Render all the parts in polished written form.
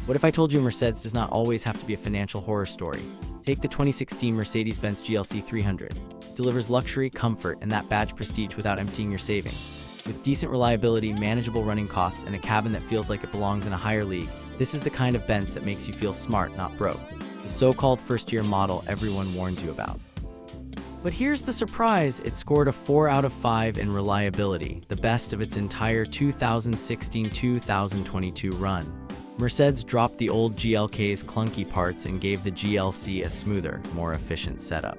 What if I told you Mercedes does not always have to be a financial horror story? Take the 2016 Mercedes-Benz GLC 300. It delivers luxury, comfort, and that badge prestige without emptying your savings. With decent reliability, manageable running costs, and a cabin that feels like it belongs in a higher league, this is the kind of Benz that makes you feel smart, not broke. The so-called first-year model everyone warns you about. But here's the surprise, it scored a 4 out of 5 in reliability, the best of its entire 2016-2022 run. Mercedes dropped the old GLK's clunky parts and gave the GLC a smoother, more efficient setup.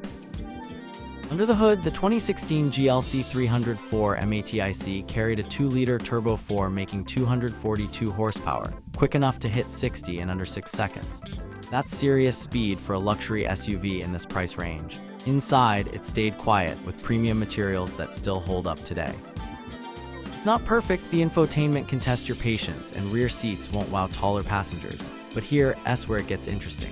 Under the hood, the 2016 GLC 304 MATIC carried a 2-liter turbo 4 making 242 horsepower, quick enough to hit 60 in under 6 seconds. That's serious speed for a luxury SUV in this price range. Inside, it stayed quiet with premium materials that still hold up today. It's not perfect, the infotainment can test your patience, and rear seats won't wow taller passengers. But here's where it gets interesting.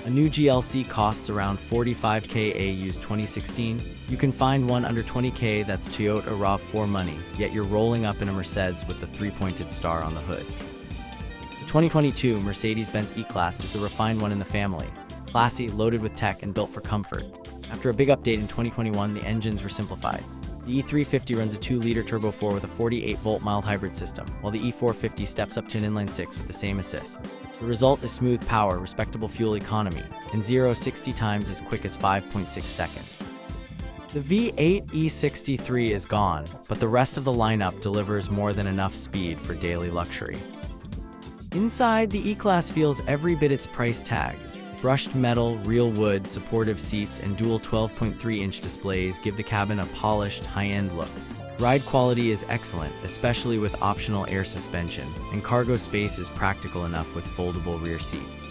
A new GLC costs around $45K a used 2016. You can find one under $20K that's Toyota RAV4 money, yet you're rolling up in a Mercedes with the 3-pointed star on the hood. The 2022 Mercedes-Benz E-Class is the refined one in the family. Classy, loaded with tech, and built for comfort. After a big update in 2021, the engines were simplified. The E350 runs a 2-liter turbo 4 with a 48-volt mild hybrid system, while the E450 steps up to an inline-6 with the same assist. The result is smooth power, respectable fuel economy, and 0-60 times as quick as 5.6 seconds. The V8 E63 is gone, but the rest of the lineup delivers more than enough speed for daily luxury. Inside, the E-Class feels every bit its price tag. Brushed metal, real wood, supportive seats, and dual 12.3-inch displays give the cabin a polished, high-end look. Ride quality is excellent, especially with optional air suspension, and cargo space is practical enough with foldable rear seats.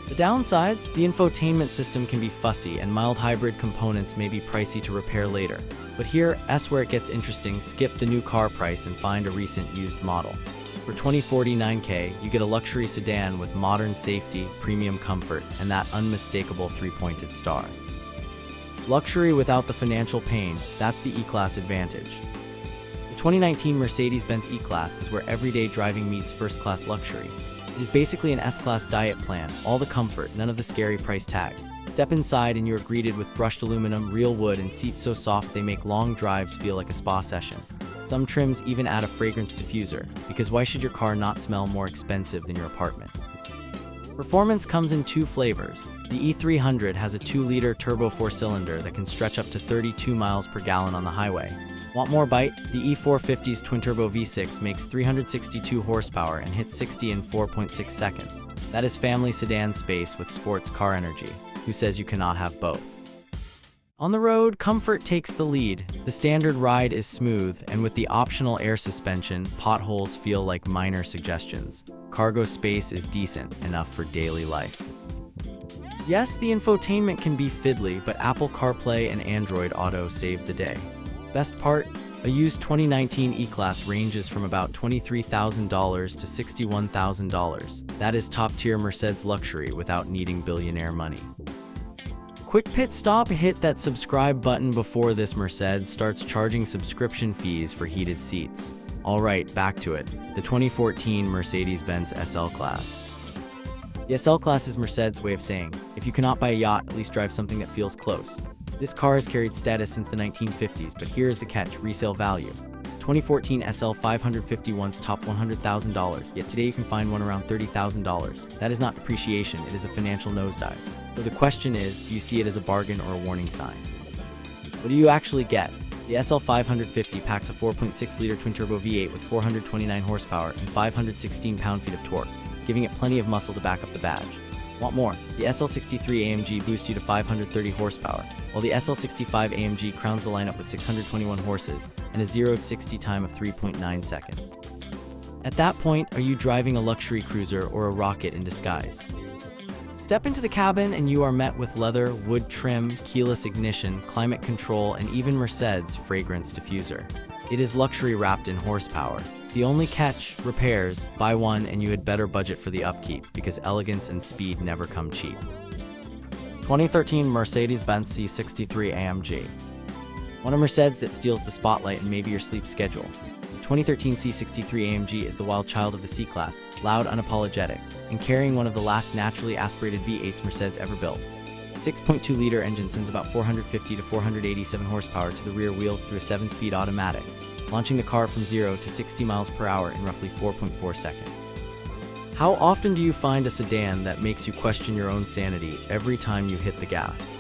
The downsides: the infotainment system can be fussy, and mild hybrid components may be pricey to repair later. But here's where it gets interesting, skip the new car price and find a recent used model. For $2049K, you get a luxury sedan with modern safety, premium comfort, and that unmistakable 3-pointed star. Luxury without the financial pain, that's the E-Class advantage. The 2019 Mercedes-Benz E-Class is where everyday driving meets first-class luxury. It is basically an S-Class diet plan, all the comfort, none of the scary price tag. Step inside and you are greeted with brushed aluminum, real wood, and seats so soft they make long drives feel like a spa session. Some trims even add a fragrance diffuser, because why should your car not smell more expensive than your apartment? Performance comes in 2 flavors. The E300 has a 2-liter turbo 4-cylinder that can stretch up to 32 miles per gallon on the highway. Want more bite? The E450's twin-turbo V6 makes 362 horsepower and hits 60 in 4.6 seconds. That is family sedan space with sports car energy. Who says you cannot have both? On the road, comfort takes the lead. The standard ride is smooth, and with the optional air suspension, potholes feel like minor suggestions. Cargo space is decent enough for daily life. Yes, the infotainment can be fiddly, but Apple CarPlay and Android Auto save the day. Best part? A used 2019 E-Class ranges from about $23,000 to $61,000. That is top-tier Mercedes luxury without needing billionaire money. Quick pit stop, hit that subscribe button before this Mercedes starts charging subscription fees for heated seats. Alright, back to it. The 2014 Mercedes-Benz SL Class. The SL Class is Mercedes' way of saying, if you cannot buy a yacht, at least drive something that feels close. This car has carried status since the 1950s, but here's the catch: resale value. 2014 SL 550 once topped $100,000, yet today you can find one around $30,000. That is not depreciation, it is a financial nosedive. So the question is, do you see it as a bargain or a warning sign? What do you actually get? The SL 550 packs a 4.6-liter twin-turbo V8 with 429 horsepower and 516 pound-feet of torque, giving it plenty of muscle to back up the badge. Want more? The SL63 AMG boosts you to 530 horsepower, while the SL65 AMG crowns the lineup with 621 horses and a 0-60 time of 3.9 seconds. At that point, are you driving a luxury cruiser or a rocket in disguise? Step into the cabin and you are met with leather, wood trim, keyless ignition, climate control, and even Mercedes' fragrance diffuser. It is luxury wrapped in horsepower. The only catch: repairs. Buy one and you had better budget for the upkeep, because elegance and speed never come cheap. 2013 Mercedes-Benz C63 AMG. Want a Mercedes that steals the spotlight and maybe your sleep schedule? 2013 C63 AMG is the wild child of the C-Class, loud, unapologetic, and carrying one of the last naturally aspirated V8s Mercedes ever built. 6.2-liter engine sends about 450 to 487 horsepower to the rear wheels through a 7-speed automatic, launching the car from 0 to 60 miles per hour in roughly 4.4 seconds. How often do you find a sedan that makes you question your own sanity every time you hit the gas?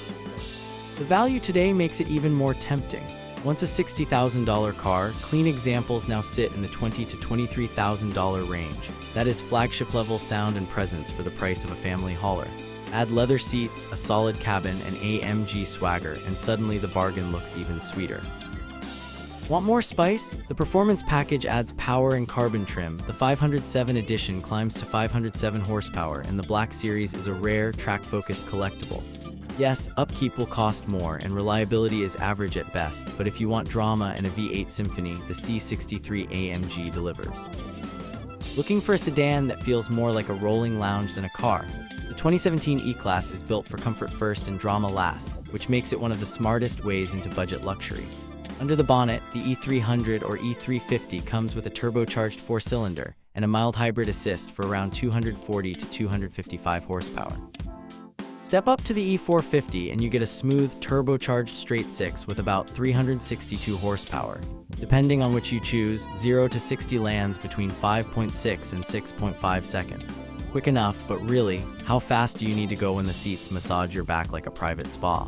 The value today makes it even more tempting. Once a $60,000 car, clean examples now sit in the $20,000 to $23,000 range. That is flagship-level sound and presence for the price of a family hauler. Add leather seats, a solid cabin, and AMG swagger, and suddenly the bargain looks even sweeter. Want more spice? The Performance Package adds power and carbon trim. The 507 edition climbs to 507 horsepower, and the Black Series is a rare, track-focused collectible. Yes, upkeep will cost more, and reliability is average at best, but if you want drama and a V8 symphony, the C63 AMG delivers. Looking for a sedan that feels more like a rolling lounge than a car? The 2017 E-Class is built for comfort first and drama last, which makes it one of the smartest ways into budget luxury. Under the bonnet, the E300 or E350 comes with a turbocharged 4-cylinder and a mild hybrid assist for around 240 to 255 horsepower. Step up to the E450 and you get a smooth, turbocharged straight-six with about 362 horsepower. Depending on which you choose, 0 to 60 lands between 5.6 and 6.5 seconds. Quick enough, but really, how fast do you need to go when the seats massage your back like a private spa?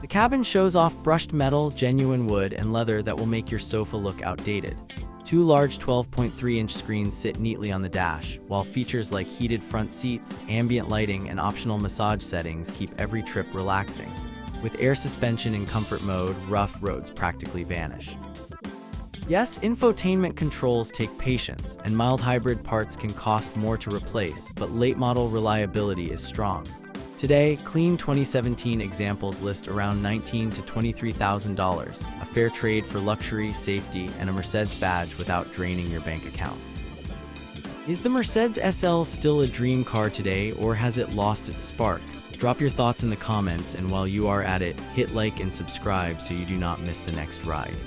The cabin shows off brushed metal, genuine wood, and leather that will make your sofa look outdated. Two large 12.3-inch screens sit neatly on the dash, while features like heated front seats, ambient lighting, and optional massage settings keep every trip relaxing. With air suspension in comfort mode, rough roads practically vanish. Yes, infotainment controls take patience, and mild hybrid parts can cost more to replace, but late-model reliability is strong. Today, clean 2017 examples list around $19,000 to $23,000, a fair trade for luxury, safety, and a Mercedes badge without draining your bank account. Is the Mercedes SL still a dream car today, or has it lost its spark? Drop your thoughts in the comments, and while you are at it, hit like and subscribe so you do not miss the next ride.